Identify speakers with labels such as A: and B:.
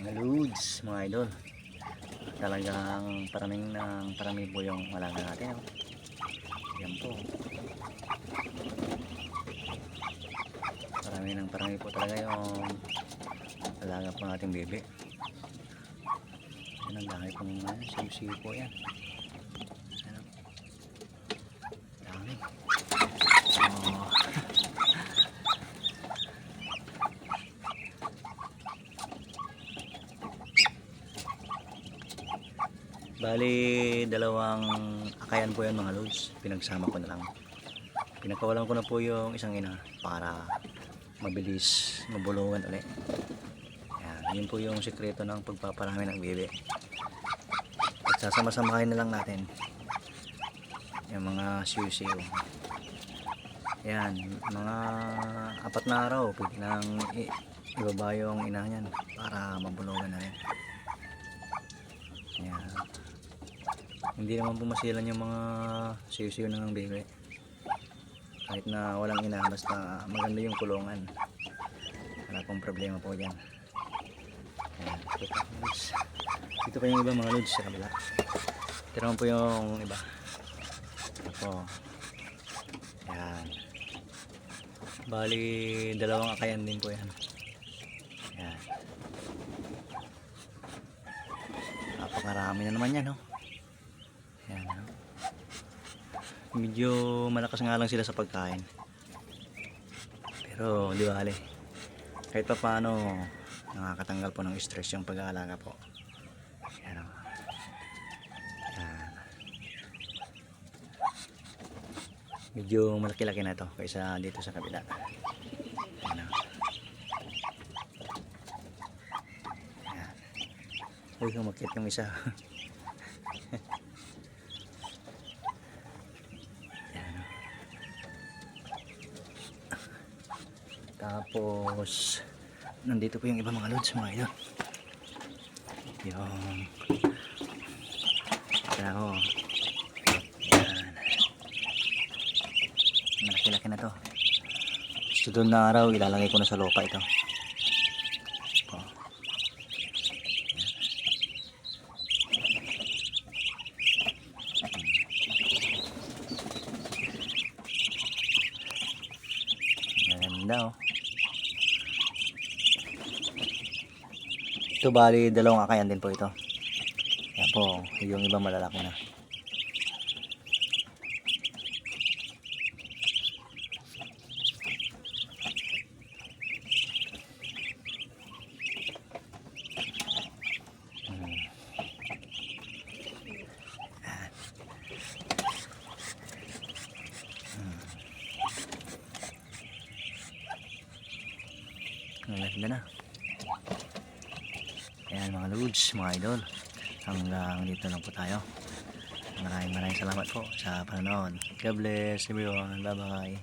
A: Mga loads, mga idol. Talagang parami po yung alaga natin. Oh. Yan po. Parami po talaga yung alaga po nating bebe. Yan ang dami pong siw-siw po yan. Yan ang dami. Oh. Bali, dalawang akayan po yan mga loads. Pinagsama ko na lang. Pinakawalan ko na po yung isang ina para mabilis mabulungan ulit. Yan, yun po yung sikreto ng pagpaparami ng bebe. At sasama-samahin na lang natin yung mga siw-siw. Yan, mga 4 na araw pwede nang ibaba yung ina niyan para mabulungan na rin. Yan. Hindi naman pumasilan yung mga siw-siw ng bebe. Kahit na walang ina, basta maganda yung kulungan. Wala pong problema po dyan. Ayan, dito pa yung iba mga loads sa kabila. Ito naman po yung iba. Ito. Ayan. Bali, dalawang akayan din po yan. Ayan. Napakarami na naman yan, no? Ayan, no? Medyo malakas nga lang sila sa pagkain. Pero, di bale. Kahit pa paano, nakakatanggal po ng stress yung pag-aalaga po. Ayan, no? Ayan. Medyo malaki-laki na to kaysa dito sa kabila. Ayan, no? Ayan. Uy, umakit yung isa. Tapos nandito po yung iba mga loads mga idol. Yung ako. Yan. Malaki-laki na to. Sunod na araw ilalagay ko na sa lupa ito. Oh. Ganda oh. Ito bali dalawang akayan din po ito. Yan po, yung iba malalaki na. Ganda na. Ayan mga loads, mga idol. Hanggang dito lang po tayo. Maraming salamat po sa panonood. God bless everyone. Bye bye.